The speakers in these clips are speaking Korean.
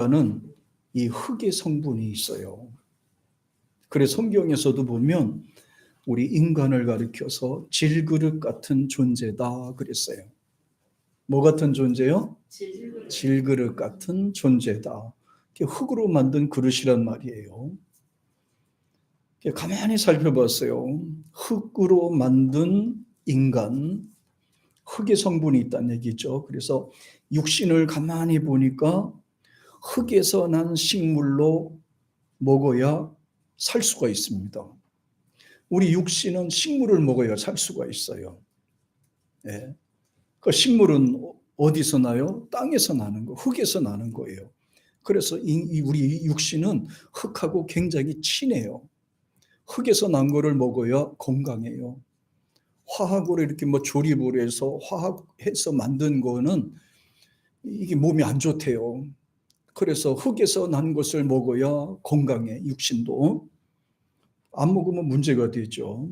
인간은 이 흙의 성분이 있어요. 그래서 성경에서도 보면 우리 인간을 가리켜서 질그릇 같은 존재다 그랬어요. 뭐 같은 존재요? 질그릇 같은 존재다. 흙으로 만든 그릇이란 말이에요. 가만히 살펴봤어요. 흙으로 만든 인간, 흙의 성분이 있다는 얘기죠. 그래서 육신을 가만히 보니까 흙에서 난 식물로 먹어야 살 수가 있습니다. 우리 육신은 식물을 먹어야 살 수가 있어요. 예. 그 식물은 어디서 나요? 땅에서 나는 거, 흙에서 나는 거예요. 그래서 우리 육신은 흙하고 굉장히 친해요. 흙에서 난 거를 먹어야 건강해요. 화학으로 이렇게 조립을 해서 화학해서 만든 거는 이게 몸이 안 좋대요. 그래서 흙에서 난 것을 먹어야 건강해, 육신도. 안 먹으면 문제가 되죠.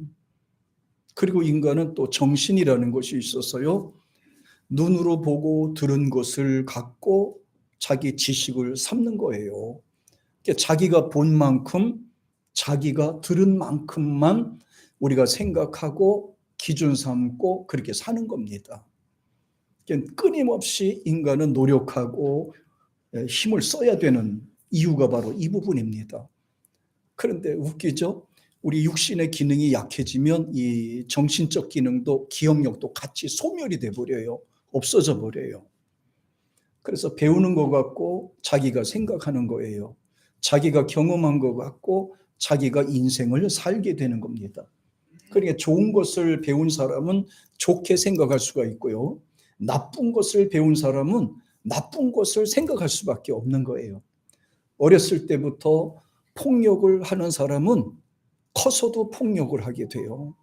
그리고 인간은 또 정신이라는 것이 있어서요. 눈으로 보고 들은 것을 갖고 자기 지식을 삼는 거예요. 자기가 본 만큼, 자기가 들은 만큼만 우리가 생각하고 기준 삼고 그렇게 사는 겁니다. 끊임없이 인간은 노력하고 힘을 써야 되는 이유가 바로 이 부분입니다. 그런데 웃기죠? 우리 육신의 기능이 약해지면 이 정신적 기능도 기억력도 같이 소멸이 돼버려요. 없어져 버려요. 그래서 배우는 것 같고 자기가 생각하는 거예요. 자기가 경험한 것 같고 자기가 인생을 살게 되는 겁니다. 그러니까 좋은 것을 배운 사람은 좋게 생각할 수가 있고요. 나쁜 것을 배운 사람은 나쁜 것을 생각할 수밖에 없는 거예요. 어렸을 때부터 폭력을 하는 사람은 커서도 폭력을 하게 돼요.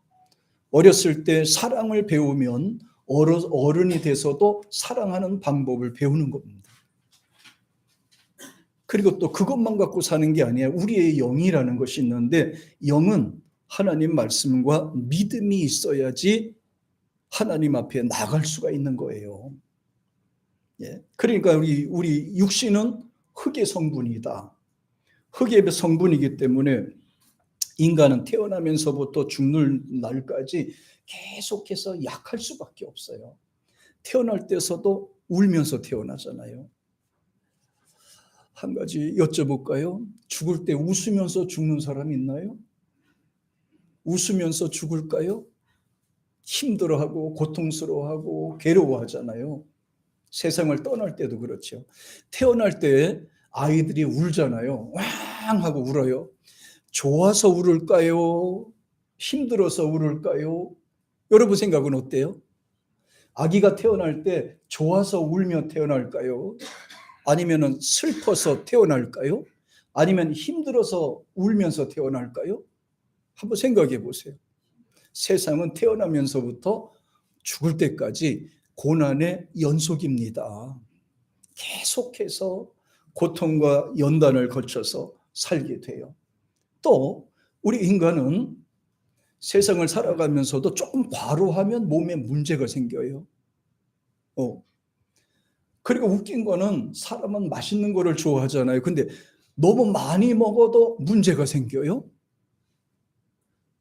어렸을 때 사랑을 배우면 어른이 돼서도 사랑하는 방법을 배우는 겁니다. 그리고 또 그것만 갖고 사는 게 아니에요. 우리의 영이라는 것이 있는데 영은 하나님 말씀과 믿음이 있어야지 하나님 앞에 나갈 수가 있는 거예요. 예. 그러니까 우리 육신은 흙의 성분이다. 흙의 성분이기 때문에 인간은 태어나면서부터 죽는 날까지 계속해서 약할 수밖에 없어요. 태어날 때서도 울면서 태어나잖아요. 한 가지 여쭤볼까요? 죽을 때 웃으면서 죽는 사람 있나요? 웃으면서 죽을까요? 힘들어하고 고통스러워하고 괴로워하잖아요. 세상을 떠날 때도 그렇죠. 태어날 때 아이들이 울잖아요. 왕 하고 울어요. 좋아서 울을까요? 힘들어서 울을까요? 여러분 생각은 어때요? 아기가 태어날 때 좋아서 울며 태어날까요? 아니면 슬퍼서 태어날까요? 아니면 힘들어서 울면서 태어날까요? 한번 생각해 보세요. 세상은 태어나면서부터 죽을 때까지 고난의 연속입니다. 계속해서 고통과 연단을 거쳐서 살게 돼요. 또 우리 인간은 세상을 살아가면서도 조금 과로하면 몸에 문제가 생겨요. 그리고 웃긴 거는 사람은 맛있는 거를 좋아하잖아요. 근데 너무 많이 먹어도 문제가 생겨요.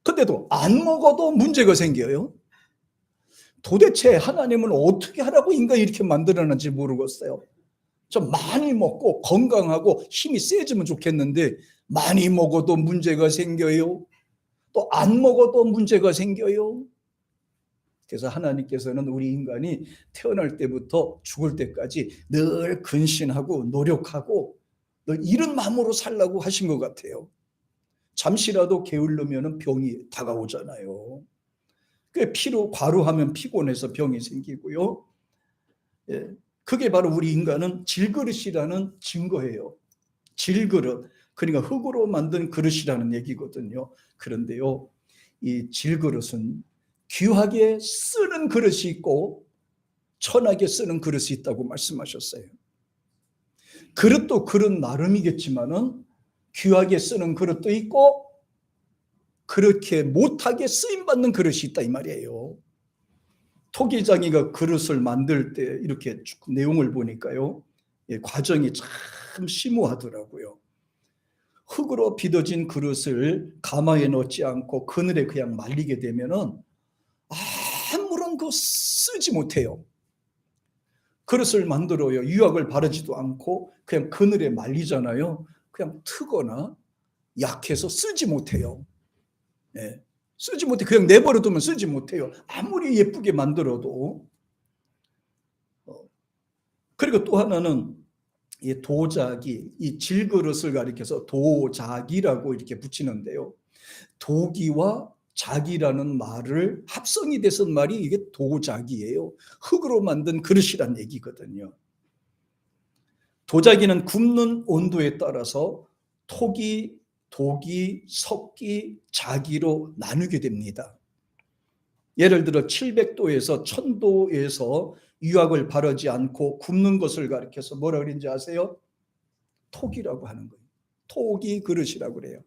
근데도 안 먹어도 문제가 생겨요. 도대체 하나님은 어떻게 하라고 인간을 이렇게 만들어놨는지 모르겠어요. 좀 많이 먹고 건강하고 힘이 세지면 좋겠는데 많이 먹어도 문제가 생겨요. 또 안 먹어도 문제가 생겨요. 그래서 하나님께서는 우리 인간이 태어날 때부터 죽을 때까지 늘 근신하고 노력하고 늘 이런 마음으로 살라고 하신 것 같아요. 잠시라도 게으르면 병이 다가오잖아요. 피로 과로하면 피곤해서 병이 생기고요. 예, 그게 바로 우리 인간은 질그릇이라는 증거예요. 질그릇, 그러니까 흙으로 만든 그릇이라는 얘기거든요. 그런데요, 이 질그릇은 귀하게 쓰는 그릇이 있고 천하게 쓰는 그릇이 있다고 말씀하셨어요. 그릇도 그릇 나름이겠지만은 귀하게 쓰는 그릇도 있고 그렇게 못하게 쓰임받는 그릇이 있다 이 말이에요. 토기장이가 그릇을 만들 때 이렇게 내용을 보니까요, 과정이 참 참 심오하더라고요. 흙으로 빚어진 그릇을 가마에 넣지 않고 그늘에 그냥 말리게 되면은 아무런 거 쓰지 못해요. 그릇을 만들어요. 유약을 바르지도 않고 그냥 그늘에 말리잖아요. 그냥 트거나 약해서 쓰지 못해요. 네. 쓰지 못해. 그냥 내버려 두면 쓰지 못해요. 아무리 예쁘게 만들어도. 그리고 또 하나는 이 도자기, 이 질그릇을 가리켜서 도자기라고 이렇게 붙이는데요. 도기와 자기라는 말을 합성이 돼서 말이 이게 도자기예요. 흙으로 만든 그릇이란 얘기거든요. 도자기는 굽는 온도에 따라서 토기, 도기, 석기, 자기로 나누게 됩니다. 예를 들어 700도에서 1000도에서 유약을 바르지 않고 굽는 것을 가리켜서 뭐라 그런지 아세요? 토기라고 하는 거예요. 토기 그릇이라고 그래요.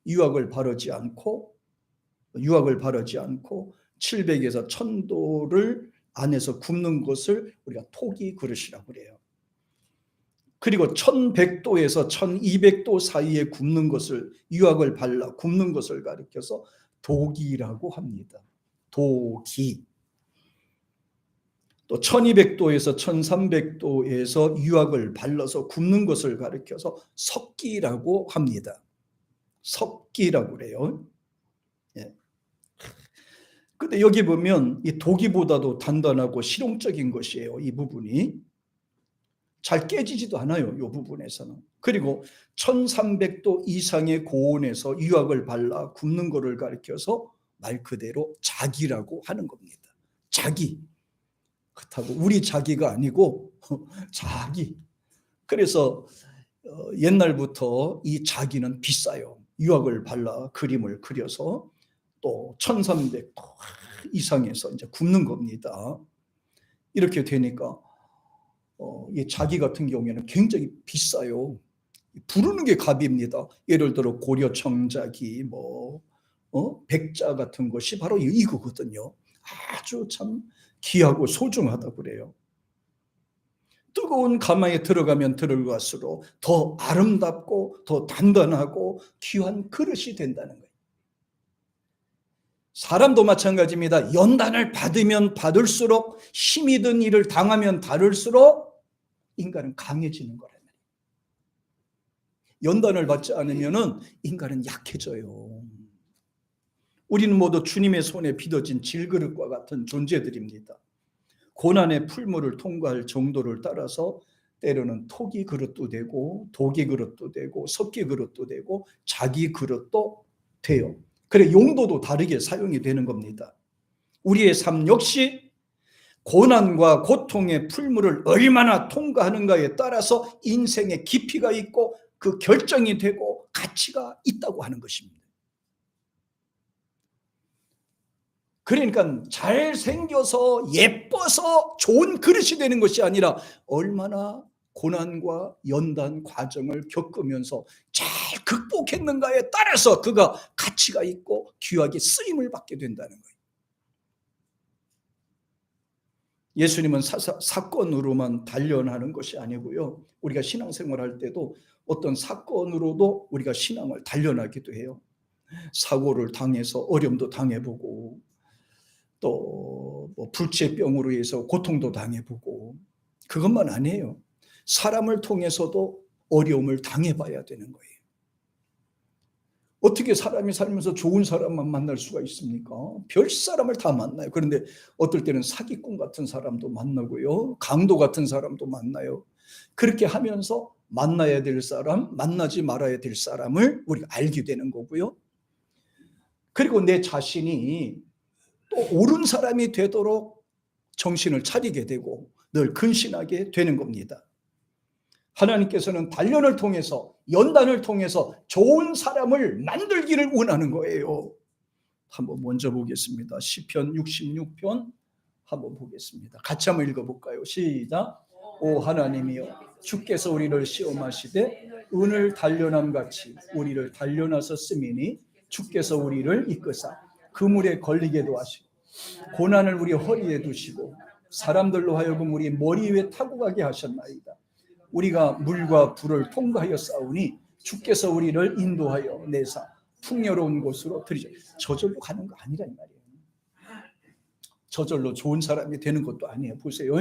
유약을 바르지 않고 700에서 1000도를 안에서 굽는 것을 우리가 토기 그릇이라고 그래요. 그리고 1100도에서 1200도 사이에 굽는 것을 유약을 발라 굽는 것을 가리켜서 도기라고 합니다. 도기. 또 1200도에서 1300도에서 유약을 발라서 굽는 것을 가리켜서 석기라고 합니다. 석기라고 그래요. 예. 근데 여기 보면 이 도기보다도 단단하고 실용적인 것이에요. 이 부분이 잘 깨지지도 않아요. 이 부분에서는. 그리고 1300도 이상의 고온에서 유약을 발라 굽는 것을 가리켜서 말 그대로 자기라고 하는 겁니다. 자기. 그렇다고 우리 자기가 아니고 자기. 그래서 옛날부터 이 자기는 비싸요. 유약을 발라 그림을 그려서 또 1300도 이상에서 이제 굽는 겁니다. 이렇게 되니까 이 자기 같은 경우에는 굉장히 비싸요. 부르는 게 값입니다. 예를 들어 고려청자기, 백자 같은 것이 바로 이거거든요. 아주 참 귀하고 소중하다고 그래요. 뜨거운 가마에 들어가면 들어갈수록 더 아름답고 더 단단하고 귀한 그릇이 된다는 거예요. 사람도 마찬가지입니다. 연단을 받으면 받을수록 힘이 든 일을 당하면 다를수록 인간은 강해지는 거란 말이에요. 연단을 받지 않으면 인간은 약해져요. 우리는 모두 주님의 손에 빚어진 질그릇과 같은 존재들입니다. 고난의 풀무를 통과할 정도를 따라서 때로는 토기 그릇도 되고 도기 그릇도 되고 석기 그릇도 되고 자기 그릇도 돼요. 그래 용도도 다르게 사용이 되는 겁니다. 우리의 삶 역시 고난과 고통의 풀무를 얼마나 통과하는가에 따라서 인생의 깊이가 있고 그 결정이 되고 가치가 있다고 하는 것입니다. 그러니까 잘생겨서 예뻐서 좋은 그릇이 되는 것이 아니라 얼마나 고난과 연단 과정을 겪으면서 잘 극복했는가에 따라서 그가 가치가 있고 귀하게 쓰임을 받게 된다는 거예요. 예수님은 사건으로만 단련하는 것이 아니고요. 우리가 신앙생활할 때도 어떤 사건으로도 우리가 신앙을 단련하기도 해요. 사고를 당해서 어려움도 당해보고 또 불치병으로 해서 고통도 당해보고 그것만 아니에요. 사람을 통해서도 어려움을 당해봐야 되는 거예요. 어떻게 사람이 살면서 좋은 사람만 만날 수가 있습니까? 별 사람을 다 만나요. 그런데 어떨 때는 사기꾼 같은 사람도 만나고요. 강도 같은 사람도 만나요. 그렇게 하면서 만나야 될 사람, 만나지 말아야 될 사람을 우리가 알게 되는 거고요. 그리고 내 자신이 또 옳은 사람이 되도록 정신을 차리게 되고 늘 근신하게 되는 겁니다. 하나님께서는 단련을 통해서 연단을 통해서 좋은 사람을 만들기를 원하는 거예요. 한번 먼저 보겠습니다. 시편 66편 한번 보겠습니다. 같이 한번 읽어볼까요? 시작. 오 하나님이여 주께서 우리를 시험하시되 은을 단련함 같이 우리를 단련하사 쓰미니 주께서 우리를 이끄사 그물에 걸리게도 하시고 고난을 우리 허리에 두시고 사람들로 하여금 우리 머리 위에 타고 가게 하셨나이다. 우리가 물과 불을 통과하여 싸우니 주께서 우리를 인도하여 내사 풍요로운 곳으로 들이죠. 저절로 가는 거 아니란 말이에요. 저절로 좋은 사람이 되는 것도 아니에요. 보세요.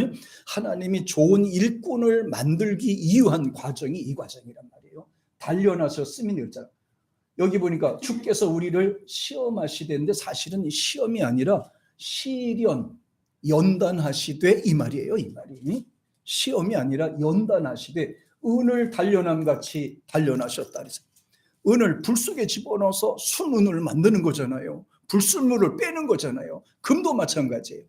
하나님이 좋은 일꾼을 만들기 이유한 과정이 이 과정이란 말이에요. 단련하셨음이 되었잖아요. 여기 보니까 주께서 우리를 시험하시되는데 사실은 이 시험이 아니라 시련, 연단하시되 이 말이에요. 이 말이 시험이 아니라 연단하시되 은을 단련함 같이 단련하셨다. 그래서 은을 불 속에 집어넣어서 순은을 만드는 거잖아요. 불순물을 빼는 거잖아요. 금도 마찬가지예요.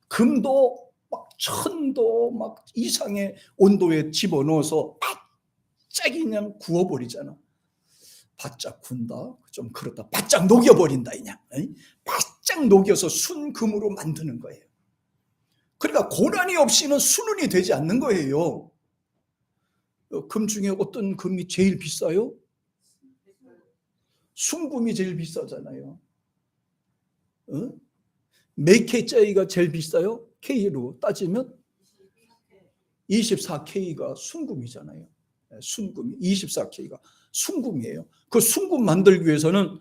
금도 막 1000도 막 이상의 온도에 집어넣어서 바짝 그냥 구워버리잖아. 바짝 군다? 좀 그렇다. 바짝 녹여버린다. 그냥 바짝 녹여서 순금으로 만드는 거예요. 그러니까 고난이 없이는 순은이 되지 않는 거예요. 금 중에 어떤 금이 제일 비싸요? 순금이 제일 비싸잖아요. 몇 K짜리가 제일 비싸요? K로 따지면 24K가 순금이잖아요. 순금이 24K가 순금이에요. 그 순금 만들기 위해서는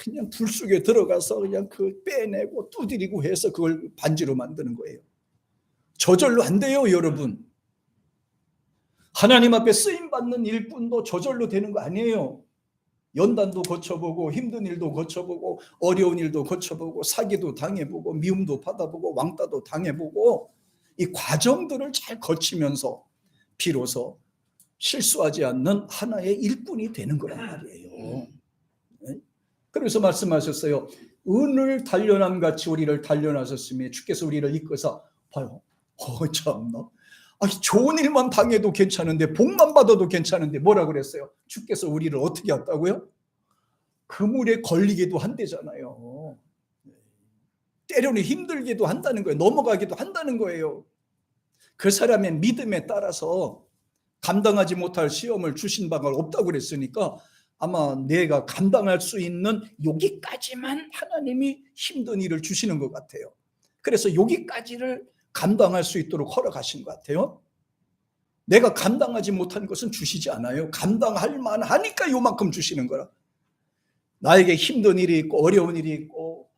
그냥 불 속에 들어가서 그냥 그 빼내고 두드리고 해서 그걸 반지로 만드는 거예요. 저절로 안 돼요, 여러분. 하나님 앞에 쓰임 받는 일꾼도 저절로 되는 거 아니에요. 연단도 거쳐보고 힘든 일도 거쳐보고 어려운 일도 거쳐보고 사기도 당해보고 미움도 받아보고 왕따도 당해보고 이 과정들을 잘 거치면서 비로소 실수하지 않는 하나의 일꾼이 되는 거란 말이에요. 그래서 말씀하셨어요. 은을 단련함 같이 우리를 단련하셨으니 주께서 우리를 이끌어서 봐요. 참나. 좋은 일만 당해도 괜찮은데 복만 받아도 괜찮은데 뭐라 그랬어요? 주께서 우리를 어떻게 했다고요? 그물에 걸리기도 한대잖아요. 때로는 힘들기도 한다는 거예요. 넘어가기도 한다는 거예요. 그 사람의 믿음에 따라서 감당하지 못할 시험을 주신 바가 없다고 그랬으니까 아마 내가 감당할 수 있는 여기까지만 하나님이 힘든 일을 주시는 것 같아요. 그래서 여기까지를 감당할 수 있도록 허락하신 것 같아요. 내가 감당하지 못한 것은 주시지 않아요. 감당할 만하니까 요만큼 주시는 거라. 나에게 힘든 일이 있고 어려운 일이 있고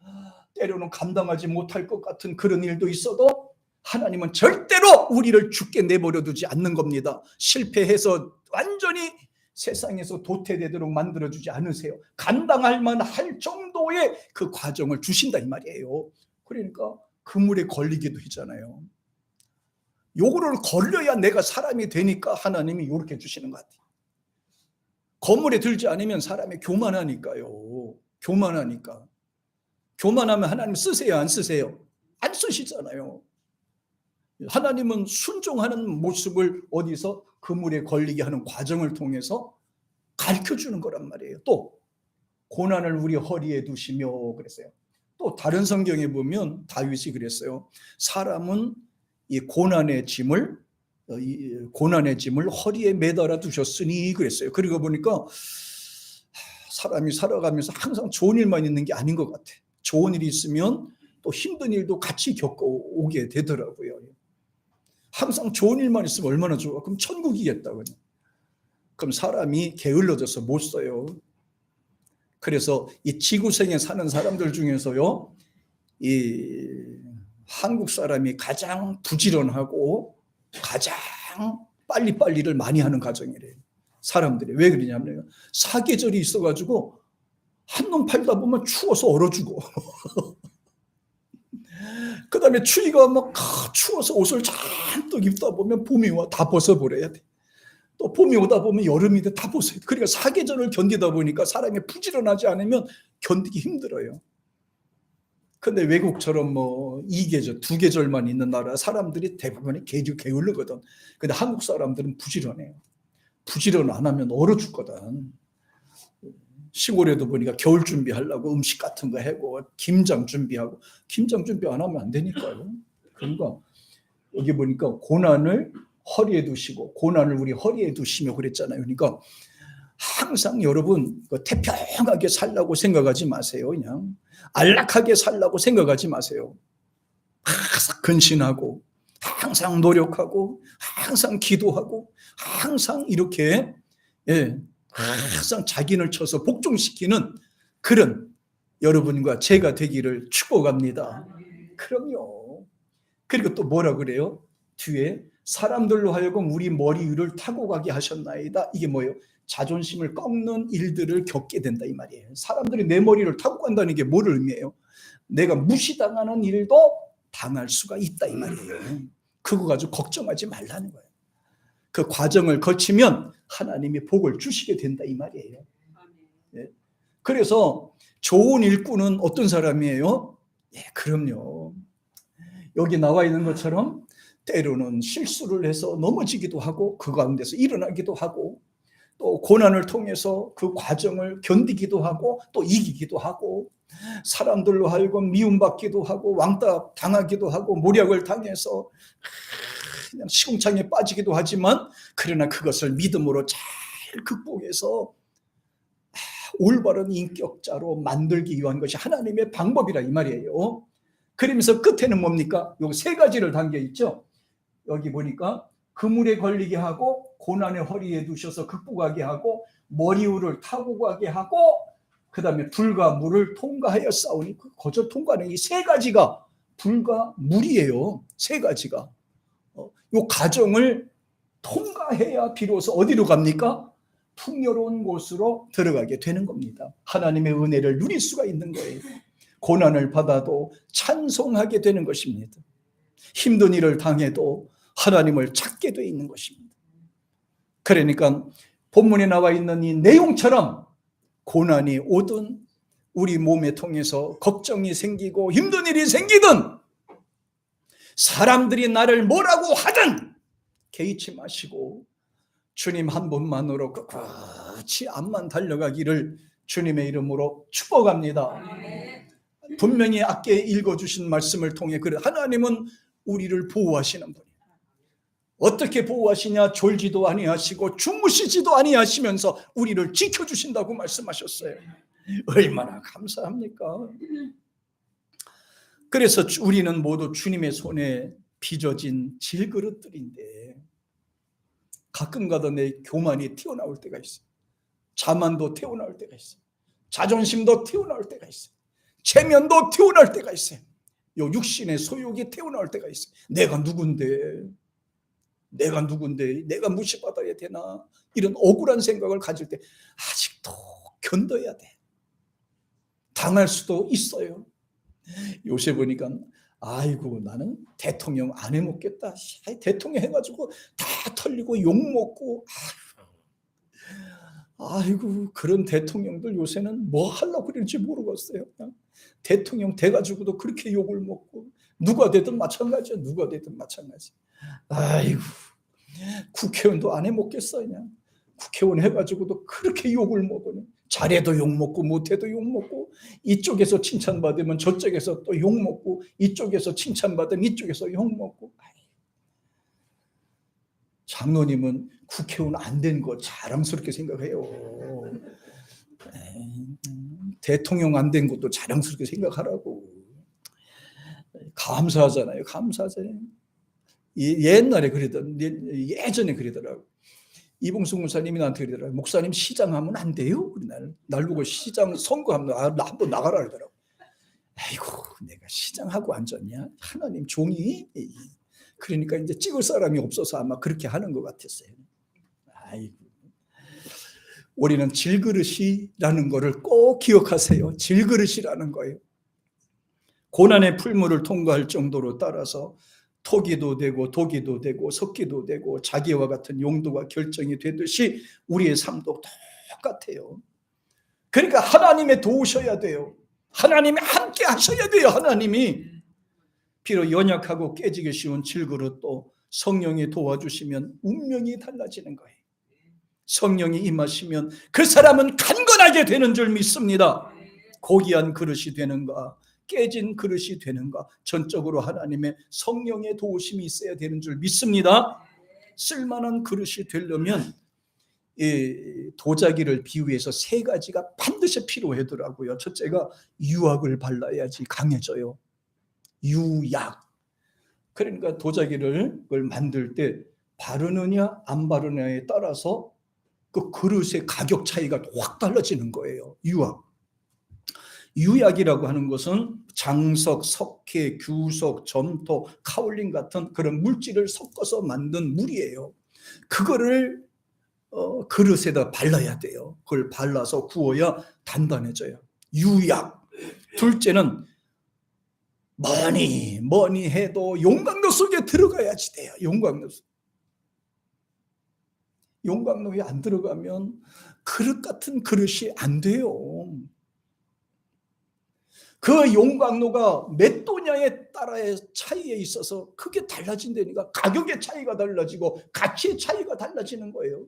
때로는 감당하지 못할 것 같은 그런 일도 있어도 하나님은 절대로 우리를 죽게 내버려 두지 않는 겁니다. 실패해서 완전히 세상에서 도태되도록 만들어주지 않으세요. 감당할 만할 정도의 그 과정을 주신다 이 말이에요. 그러니까 그물에 걸리기도 하잖아요. 요거를 걸려야 내가 사람이 되니까 하나님이 이렇게 주시는 것 같아요. 거물에 들지 않으면 사람이 교만하니까요. 교만하니까. 교만하면 하나님 쓰세요, 안 쓰세요? 안 쓰시잖아요. 하나님은 순종하는 모습을 어디서 그물에 걸리게 하는 과정을 통해서 가르쳐주는 거란 말이에요. 또 고난을 우리 허리에 두시며 그랬어요. 또 다른 성경에 보면 다윗이 그랬어요. 사람은 이 고난의 짐을 허리에 매달아 두셨으니 그랬어요. 그러고 보니까 사람이 살아가면서 항상 좋은 일만 있는 게 아닌 것 같아. 좋은 일이 있으면 또 힘든 일도 같이 겪어오게 되더라고요. 항상 좋은 일만 있으면 얼마나 좋아. 그럼 천국이겠다. 그럼 사람이 게을러져서 못 써요. 그래서 이 지구생에 사는 사람들 중에서요, 이 한국 사람이 가장 부지런하고 가장 빨리빨리를 많이 하는 가정이래요. 사람들이. 왜 그러냐면 사계절이 있어가지고 한놈 팔다 보면 추워서 얼어 죽어. 그 다음에 추위가 막 추워서 옷을 잔뜩 입다 보면 봄이 와 다 벗어버려야 돼. 또 봄이 오다 보면 여름이 돼 다 벗어야 돼. 그러니까 사계절을 견디다 보니까 사람이 부지런하지 않으면 견디기 힘들어요. 근데 외국처럼 뭐 2계절, 2계절만 있는 나라 사람들이 대부분이 게을르거든. 근데 한국 사람들은 부지런해요. 부지런 안 하면 얼어 죽거든. 시골에도 보니까 겨울 준비하려고 음식 같은 거 하고 김장 준비하고 김장 준비 안 하면 안 되니까요. 그러니까 여기 보니까 고난을 허리에 두시고 고난을 우리 허리에 두시며 그랬잖아요. 그러니까 항상 여러분 태평하게 살라고 생각하지 마세요. 그냥 안락하게 살라고 생각하지 마세요. 항상 근신하고 항상 노력하고 항상 기도하고 항상 이렇게 항상 자기를 쳐서 복종시키는 그런 여러분과 제가 되기를 축복합니다. 그럼요. 그리고 또 뭐라 그래요? 뒤에 사람들로 하여금 우리 머리 위를 타고 가게 하셨나이다. 이게 뭐예요? 자존심을 꺾는 일들을 겪게 된다 이 말이에요. 사람들이 내 머리를 타고 간다는 게 뭐를 의미해요? 내가 무시당하는 일도 당할 수가 있다 이 말이에요. 그거 가지고 걱정하지 말라는 거예요. 그 과정을 거치면 하나님이 복을 주시게 된다 이 말이에요. 그래서 좋은 일꾼은 어떤 사람이에요? 그럼요. 여기 나와 있는 것처럼 때로는 실수를 해서 넘어지기도 하고 그 가운데서 일어나기도 하고 또 고난을 통해서 그 과정을 견디기도 하고 또 이기기도 하고 사람들로 하여금 미움받기도 하고 왕따 당하기도 하고 모략을 당해서 그냥 시궁창에 빠지기도 하지만 그러나 그것을 믿음으로 잘 극복해서 올바른 인격자로 만들기 위한 것이 하나님의 방법이라 이 말이에요. 그러면서 끝에는 뭡니까? 요 세 가지를 담겨 있죠. 여기 보니까 그물에 걸리게 하고 고난의 허리에 두셔서 극복하게 하고 머리 위를 타고 가게 하고 그 다음에 불과 물을 통과하여 싸우니 거저 통과하는 이 세 가지가 불과 물이에요. 세 가지가. 이 과정을 통과해야 비로소 어디로 갑니까? 풍요로운 곳으로 들어가게 되는 겁니다. 하나님의 은혜를 누릴 수가 있는 거예요. 고난을 받아도 찬송하게 되는 것입니다. 힘든 일을 당해도 하나님을 찾게 돼 있는 것입니다. 그러니까 본문에 나와 있는 이 내용처럼 고난이 오든 우리 몸에 통해서 걱정이 생기고 힘든 일이 생기든 사람들이 나를 뭐라고 하든 개의치 마시고 주님 한 분만으로 끝까지 앞만 달려가기를 주님의 이름으로 축복합니다. 분명히 아까 읽어주신 말씀을 통해 그래 하나님은 우리를 보호하시는 분이에요. 어떻게 보호하시냐? 졸지도 아니하시고 주무시지도 아니하시면서 우리를 지켜주신다고 말씀하셨어요. 얼마나 감사합니까? 그래서 우리는 모두 주님의 손에 빚어진 질그릇들인데 가끔가다 내 교만이 튀어나올 때가 있어요. 자만도 튀어나올 때가 있어요. 자존심도 튀어나올 때가 있어요. 체면도 튀어나올 때가 있어요. 요 육신의 소욕이 튀어나올 때가 있어요. 내가 누군데 내가 무시받아야 되나 이런 억울한 생각을 가질 때 아직도 견뎌야 돼. 당할 수도 있어요. 요새 보니까 아이고 나는 대통령 안 해먹겠다. 대통령 해가지고 다 털리고 욕먹고 아이고 그런 대통령들 요새는 뭐 하려고 그러는지 모르겠어요. 그냥 대통령 돼가지고도 그렇게 욕을 먹고 누가 되든 마찬가지야. 누가 되든 마찬가지. 아이고 국회의원도 안 해먹겠어. 그냥 국회의원 해가지고도 그렇게 욕을 먹으니 잘해도 욕먹고 못해도 욕먹고 이쪽에서 칭찬받으면 저쪽에서 또 욕먹고 이쪽에서 칭찬받으면 이쪽에서 욕먹고 장로님은 국회의원 안 된 거 자랑스럽게 생각해요. 대통령 안 된 것도 자랑스럽게 생각하라고. 감사하잖아요. 감사하잖아요. 옛날에 그러던 예전에 그러더라고. 이봉수 목사님이 나한테 그러더라고. 목사님 시장하면 안 돼요? 날 보고 시장 선거하면 나 한번 나가라 그러더라고. 아이고 내가 시장하고 앉았냐? 하나님 종이. 그러니까 이제 찍을 사람이 없어서 아마 그렇게 하는 것 같았어요. 아이고. 우리는 질그릇이라는 것을 꼭 기억하세요. 질그릇이라는 거예요. 고난의 풀무를 통과할 정도로 따라서 토기도 되고 독이도 되고 섞기도 되고 자기와 같은 용도가 결정이 되듯이 우리의 삶도 똑같아요. 그러니까 하나님의 도우셔야 돼요. 하나님이 함께 하셔야 돼요. 하나님이. 비록 연약하고 깨지기 쉬운 질그릇도 성령이 도와주시면 운명이 달라지는 거예요. 성령이 임하시면 그 사람은 강건하게 되는 줄 믿습니다. 고귀한 그릇이 되는가 깨진 그릇이 되는가 전적으로 하나님의 성령의 도우심이 있어야 되는 줄 믿습니다. 쓸만한 그릇이 되려면 이 도자기를 비유해서 세 가지가 반드시 필요하더라고요. 첫째가 유약을 발라야지 강해져요. 유약. 그러니까 도자기를 그걸 만들 때 바르느냐 안 바르느냐에 따라서 그 그릇의 가격 차이가 확 달라지는 거예요. 유약이라고 하는 것은 장석, 석회, 규석, 점토, 카올린 같은 그런 물질을 섞어서 만든 물이에요. 그거를 그릇에다 발라야 돼요. 그걸 발라서 구워야 단단해져요. 유약. 둘째는 뭐니 해도 용광로 속에 들어가야지 돼요. 용광로에 안 들어가면 그릇 같은 그릇이 안 돼요. 그 용광로가 몇 도냐에 따라의 차이에 있어서 크게 달라진다니까. 가격의 차이가 달라지고 가치의 차이가 달라지는 거예요.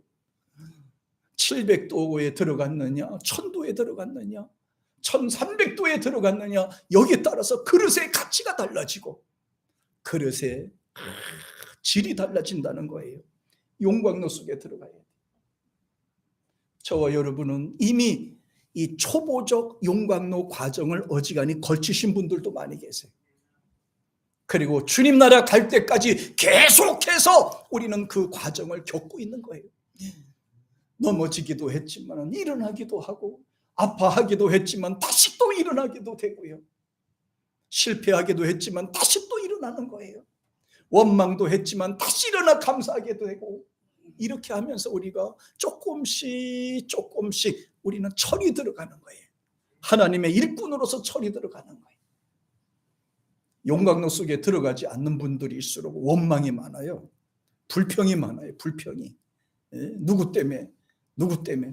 700도에 들어갔느냐 1000도에 들어갔느냐 1300도에 들어갔느냐, 여기에 따라서 그릇의 가치가 달라지고 그릇의 질이 달라진다는 거예요. 용광로 속에 들어가야 돼요. 저와 여러분은 이미 이 초보적 용광로 과정을 어지간히 걸치신 분들도 많이 계세요. 그리고 주님 나라 갈 때까지 계속해서 우리는 그 과정을 겪고 있는 거예요. 넘어지기도 했지만 일어나기도 하고, 아파하기도 했지만 다시 또 일어나기도 되고요. 실패하기도 했지만 다시 또 일어나는 거예요. 원망도 했지만 다시 일어나 감사하게도 되고, 이렇게 하면서 우리가 조금씩 우리는 철이 들어가는 거예요. 하나님의 일꾼으로서 철이 들어가는 거예요. 용광로 속에 들어가지 않는 분들일수록 원망이 많아요. 불평이 많아요. 불평이. 누구 때문에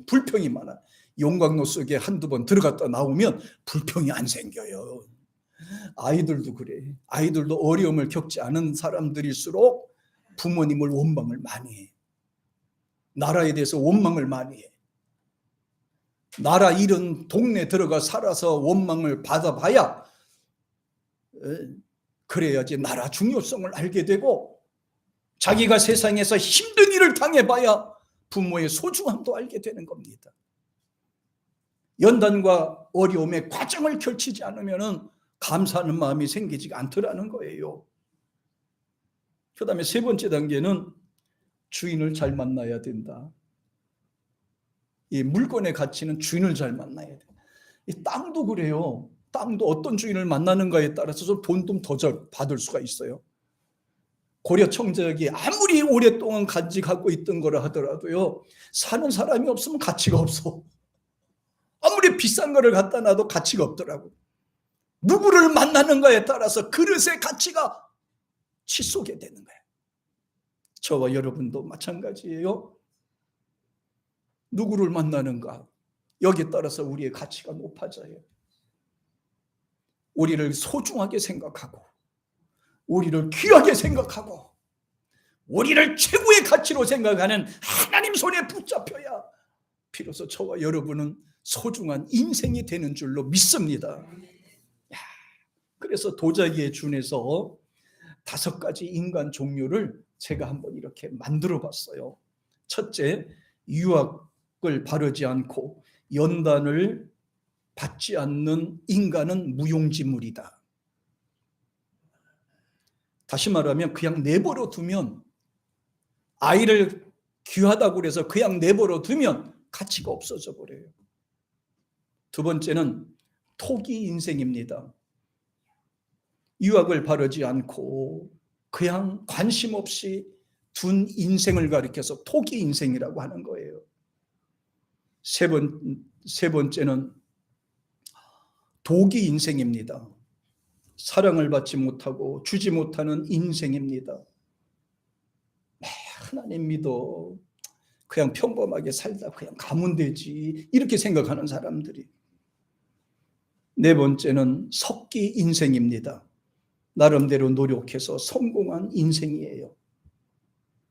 불평이 많아요. 용광로 속에 한두 번 들어갔다 나오면 불평이 안 생겨요. 아이들도 그래. 아이들도 어려움을 겪지 않은 사람들일수록 부모님을 원망을 많이 해. 나라에 대해서 원망을 많이 해. 나라 잃은 동네 들어가 살아서 원망을 받아봐야, 그래야지 나라 중요성을 알게 되고, 자기가 세상에서 힘든 일을 당해봐야 부모의 소중함도 알게 되는 겁니다. 연단과 어려움의 과정을 펼치지 않으면 감사하는 마음이 생기지 않더라는 거예요. 그 다음에 세 번째 단계는 주인을 잘 만나야 된다. 이 물건의 가치는 주인을 잘 만나야 돼. 이 땅도 그래요. 땅도 어떤 주인을 만나는가에 따라서 좀 돈 좀 더 받을 수가 있어요. 고려 청작이 아무리 오랫동안 간직하고 있던 거라 하더라도요, 사는 사람이 없으면 가치가 없어. 아무리 비싼 거를 갖다 놔도 가치가 없더라고. 누구를 만나는가에 따라서 그릇의 가치가 치솟게 되는 거예요. 저와 여러분도 마찬가지예요. 누구를 만나는가, 여기에 따라서 우리의 가치가 높아져요. 우리를 소중하게 생각하고, 우리를 귀하게 생각하고, 우리를 최고의 가치로 생각하는 하나님 손에 붙잡혀야 비로소 저와 여러분은 소중한 인생이 되는 줄로 믿습니다. 그래서 도자기에 준해서 5가지 인간 종류를 제가 한번 이렇게 만들어 봤어요. 첫째, 유학을 바르지 않고 연단을 받지 않는 인간은 무용지물이다. 다시 말하면 그냥 내버려 두면, 아이를 귀하다고 해서 그냥 내버려 두면 가치가 없어져 버려요. 두 번째는 토기 인생입니다. 유학을 바르지 않고 그냥 관심 없이 둔 인생을 가리켜서 토기 인생이라고 하는 거예요. 세 번째는 도기 인생입니다. 사랑을 받지 못하고 주지 못하는 인생입니다. 하나님 믿어, 그냥 평범하게 살다 그냥 가면 되지, 이렇게 생각하는 사람들이. 네 번째는 석기 인생입니다. 나름대로 노력해서 성공한 인생이에요.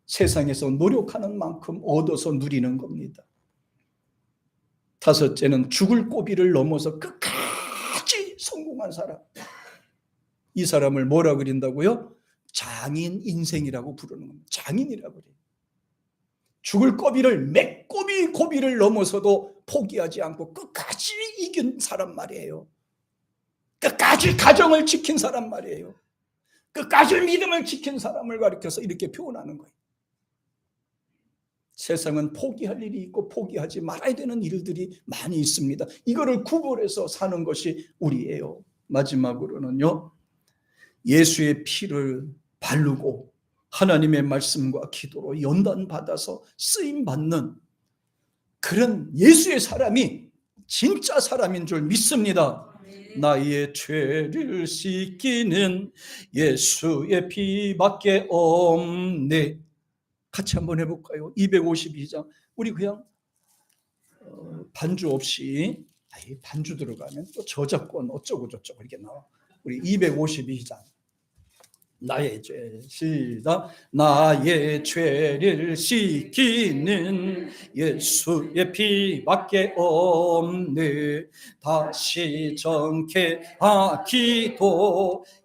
세상에서 노력하는 만큼 얻어서 누리는 겁니다. 다섯째는 죽을 고비를 넘어서 끝까지 성공한 사람. 이 사람을 뭐라 그린다고요? 장인 인생이라고 부르는 겁니다. 장인이라고 그래요. 죽을 고비를, 몇 고비를 넘어서도 포기하지 않고 끝까지 이긴 사람 말이에요. 끝까지 가정을 지킨 사람 말이에요. 끝까지 믿음을 지킨 사람을 가리켜서 이렇게 표현하는 거예요. 세상은 포기할 일이 있고 포기하지 말아야 되는 일들이 많이 있습니다. 이거를 구별해서 사는 것이 우리예요. 마지막으로는요, 예수의 피를 바르고 하나님의 말씀과 기도로 연단받아서 쓰임받는 그런 예수의 사람이 진짜 사람인 줄 믿습니다. 나의 죄를 씻기는 예수의 피밖에 없네. 같이 한번 해볼까요? 252장. 우리 그냥 반주 없이, 반주 들어가면 또 저작권 어쩌고 저쩌고 이렇게 나와. 우리 252장. 나의 죄, 시작. 나의 죄를 씻기는 예수의 피밖에 없네. 다시 정케하기도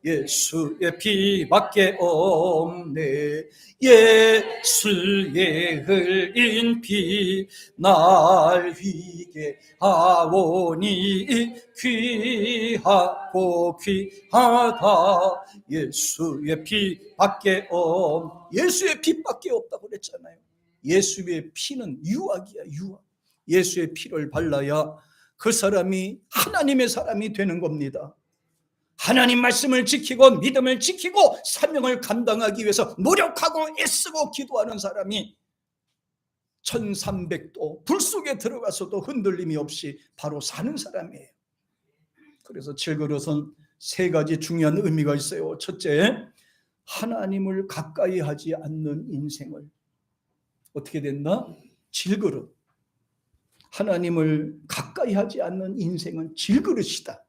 예수의 피밖에 없네. 예수의 흘린 피 날 위게 하오니 귀하고 귀하다. 예수의 피밖에 예수의 피밖에 없다고 그랬잖아요. 예수의 피는 유학이야, 유학. 예수의 피를 발라야 그 사람이 하나님의 사람이 되는 겁니다. 하나님 말씀을 지키고 믿음을 지키고 사명을 감당하기 위해서 노력하고 애쓰고 기도하는 사람이 1300도 불 속에 들어가서도 흔들림이 없이 바로 사는 사람이에요. 그래서 질그릇은 세 가지 중요한 의미가 있어요. 첫째, 하나님을 가까이 하지 않는 인생을 어떻게 된다? 질그릇. 하나님을 가까이 하지 않는 인생은 질그릇이다.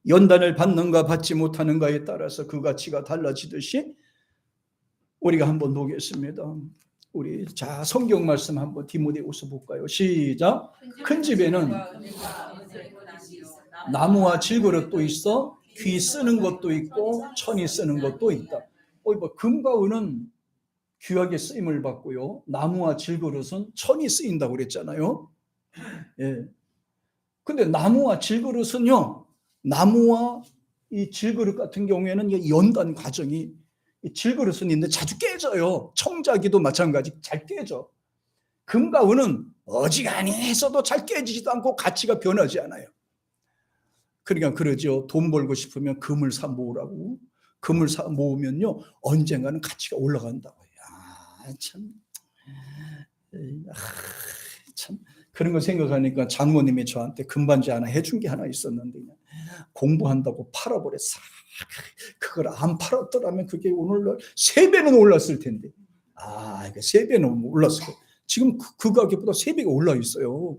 연단을 받는가 받지 못하는가에 따라서 그 가치가 달라지듯이 우리가 한번 보겠습니다. 우리 자 성경 말씀 한번 디모데후서 볼까요? 시작. 큰 집에는 나무와 질그릇도 있어, 귀 쓰는 것도 있고 천이 쓰는 것도 있다. 금과 은은 귀하게 쓰임을 받고요, 나무와 질그릇은 천이 쓰인다고 그랬잖아요. 예. 근데 나무와 질그릇은요, 나무와 이 질그릇 같은 경우에는 연단 과정이, 이 질그릇은 있는데 자주 깨져요. 청자기도 마찬가지 잘 깨져. 금과 은은 어지간히 해서도 잘 깨지지도 않고 가치가 변하지 않아요. 그러니까 그러죠. 돈 벌고 싶으면 금을 사 모으라고. 금을 사 모으면요, 언젠가는 가치가 올라간다고. 참 그런 거 생각하니까 장모님이 저한테 금반지 하나 해준 게 하나 있었는데, 공부한다고 팔아버렸어. 그걸 안 팔았더라면 그게 오늘날 3배는 올랐을 텐데. 3배는 올랐을 거예요. 지금 그 가격보다 3배가 올라 있어요.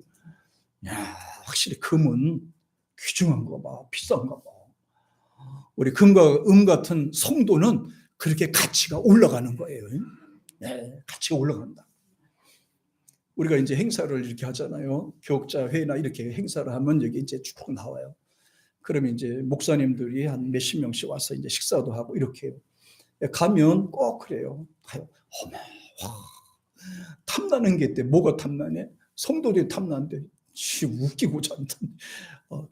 야, 확실히 금은 귀중한가 봐, 비싼가 봐. 우리 금과 은 같은 성도는 그렇게 가치가 올라가는 거예요. 네, 가치가 올라간다. 우리가 이제 행사를 이렇게 하잖아요. 교육자 회의나 이렇게 행사를 하면 여기 이제 쭉 나와요. 그러면 이제 목사님들이 한 몇십 명씩 와서 이제 식사도 하고 이렇게 해요. 가면 꼭 그래요. 가요. 어머, 와, 탐나는 게 있대. 뭐가 탐나네? 성도들이 탐나는데 웃기고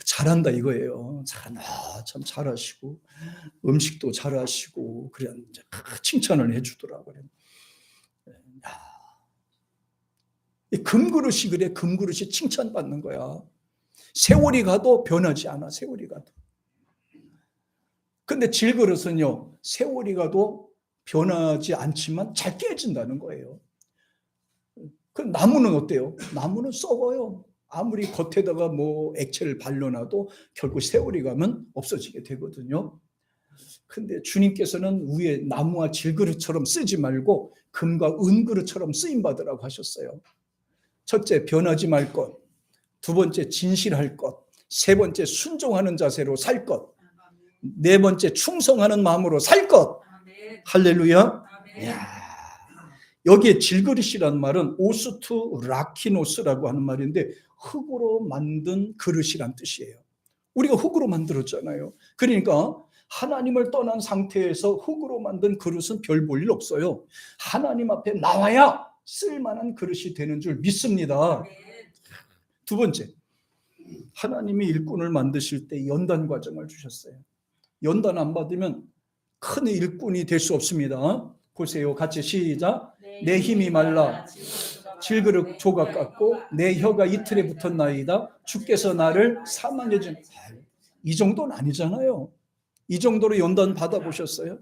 잘한다 이거예요. 참 잘하시고 음식도 잘하시고 그래 이제 칭찬을 해주더라고요. 금그릇이 그래. 금그릇이 칭찬받는 거야. 세월이 가도 변하지 않아. 세월이 가도. 근데 질그릇은요, 세월이 가도 변하지 않지만 잘 깨진다는 거예요. 그 나무는 어때요? 나무는 썩어요. 아무리 겉에다가 뭐 액체를 발라놔도 결국 세월이 가면 없어지게 되거든요. 근데 주님께서는 위에 나무와 질그릇처럼 쓰지 말고 금과 은그릇처럼 쓰임받으라고 하셨어요. 첫째, 변하지 말 것. 두 번째, 진실할 것. 세 번째, 순종하는 자세로 살 것. 네 번째, 충성하는 마음으로 살 것. 할렐루야. 여기에 질그릇이라는 말은 오스투 라키노스라고 하는 말인데 흙으로 만든 그릇이란 뜻이에요. 우리가 흙으로 만들었잖아요. 그러니까 하나님을 떠난 상태에서 흙으로 만든 그릇은 별 볼 일 없어요. 하나님 앞에 나와야 쓸만한 그릇이 되는 줄 믿습니다. 두 번째, 하나님이 일꾼을 만드실 때 연단 과정을 주셨어요. 연단 안 받으면 큰 일꾼이 될 수 없습니다. 보세요. 같이 시작. 내 힘이 말라 질그릇 조각 같고 내 혀가 이틀에 붙었나이다. 주께서 나를 사망에 준. 이 정도는 아니잖아요. 이 정도로 연단 받아보셨어요?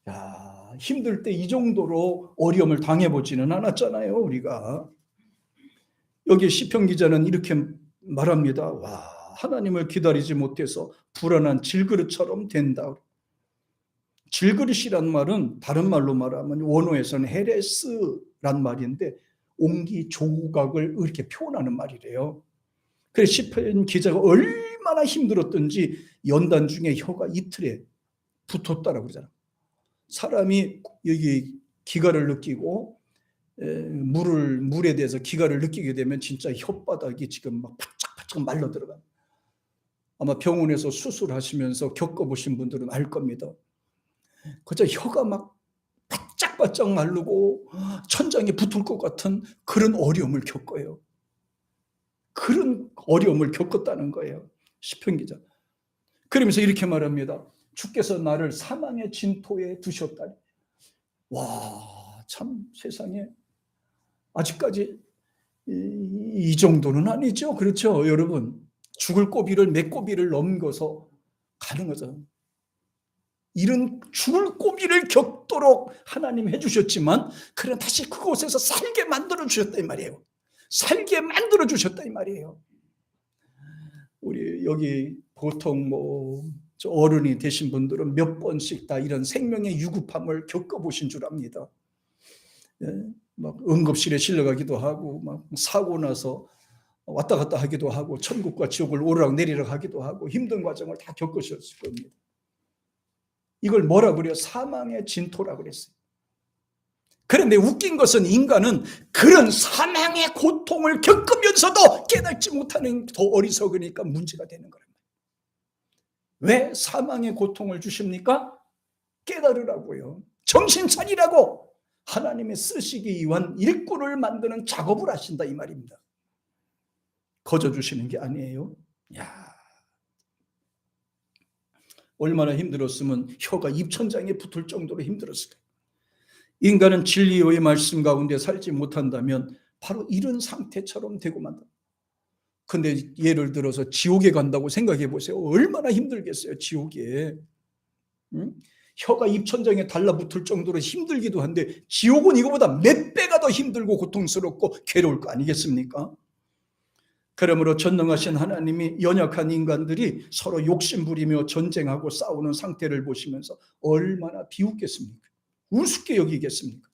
야, 힘들 때 이 정도로 어려움을 당해보지는 않았잖아요, 우리가. 여기 시편 기자는 이렇게 말합니다. 와, 하나님을 기다리지 못해서 불안한 질그릇처럼 된다. 질그릇이란 말은 다른 말로 말하면 원어에서는 헤레스란 말인데 옹기 조각을 이렇게 표현하는 말이래요. 그래서 시편 기자가 얼마나 힘들었던지 연단 중에 혀가 이틀에 붙었다라고 그러잖아요. 사람이 여기 기가를 느끼고 물에 대해서 기가를 느끼게 되면 진짜 혓바닥이 지금 막 바짝바짝 말라 들어가요. 아마 병원에서 수술하시면서 겪어보신 분들은 알 겁니다. 그저 혀가 막 바짝바짝 마르고 천장에 붙을 것 같은 그런 어려움을 겪어요. 그런 어려움을 겪었다는 거예요. 시편 기자. 그러면서 이렇게 말합니다. 주께서 나를 사망의 진토에 두셨다니. 와, 참 세상에 아직까지 이 정도는 아니죠. 그렇죠, 여러분. 죽을 고비를 몇 고비를 넘겨서 가는 거죠. 이런 죽을 고비를 겪도록 하나님 해주셨지만 그래 다시 그곳에서 살게 만들어 주셨다 이 말이에요. 살게 만들어 주셨다 이 말이에요. 우리 여기 보통 어른이 되신 분들은 몇 번씩 다 이런 생명의 유급함을 겪어보신 줄 압니다. 막 응급실에 실려가기도 하고 막 사고 나서 왔다 갔다 하기도 하고 천국과 지옥을 오르락 내리락 하기도 하고 힘든 과정을 다 겪으셨을 겁니다. 이걸 뭐라 그래요? 사망의 진토라 그랬어요. 그런데 웃긴 것은 인간은 그런 사망의 고통을 겪으면서도 깨닫지 못하는 더 어리석으니까 문제가 되는 거랍니다. 왜 사망의 고통을 주십니까? 깨달으라고요. 정신 차리라고 하나님의 쓰시기 위한 일꾼을 만드는 작업을 하신다 이 말입니다. 거저 주시는 게 아니에요. 야, 얼마나 힘들었으면 혀가 입천장에 붙을 정도로 힘들었을까요? 인간은 진리의 말씀 가운데 살지 못한다면 바로 이런 상태처럼 되고 만다. 근데 예를 들어서 지옥에 간다고 생각해 보세요. 얼마나 힘들겠어요, 지옥에. 응? 혀가 입천장에 달라붙을 정도로 힘들기도 한데 지옥은 이거보다 몇 배가 더 힘들고 고통스럽고 괴로울 거 아니겠습니까? 그러므로 전능하신 하나님이 연약한 인간들이 서로 욕심부리며 전쟁하고 싸우는 상태를 보시면서 얼마나 비웃겠습니까? 우습게 여기겠습니까?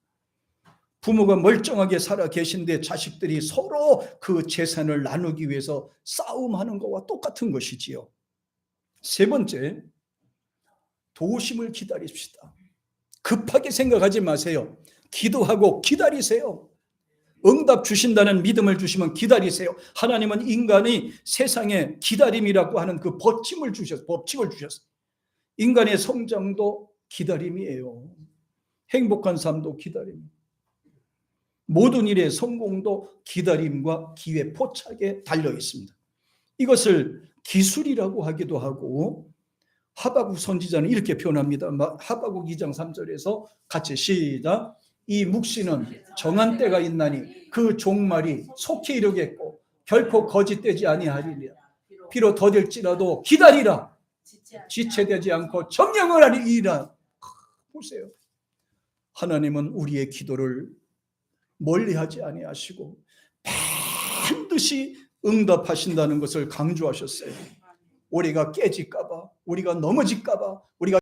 부모가 멀쩡하게 살아 계신데 자식들이 서로 그 재산을 나누기 위해서 싸움하는 것과 똑같은 것이지요. 세 번째, 도심을 기다립시다. 급하게 생각하지 마세요. 기도하고 기다리세요. 응답 주신다는 믿음을 주시면 기다리세요. 하나님은 인간이 세상에 기다림이라고 하는 그 법칙을 주셨어요. 인간의 성장도 기다림이에요. 행복한 삶도 기다림. 모든 일의 성공도 기다림과 기회 포착에 달려 있습니다. 이것을 기술이라고 하기도 하고 하박국 선지자는 이렇게 표현합니다. 하박국 2장 3절에서 같이 시작. 이 묵시는 정한 때가 있나니 그 종말이 속히 이르겠고 결코 거짓되지 아니하리라. 비록 더딜지라도 기다리라. 지체되지 않고 점령을 하리라. 보세요. 하나님은 우리의 기도를 멀리하지 아니하시고 반드시 응답하신다는 것을 강조하셨어요. 우리가 깨질까 봐, 우리가 넘어질까 봐, 우리가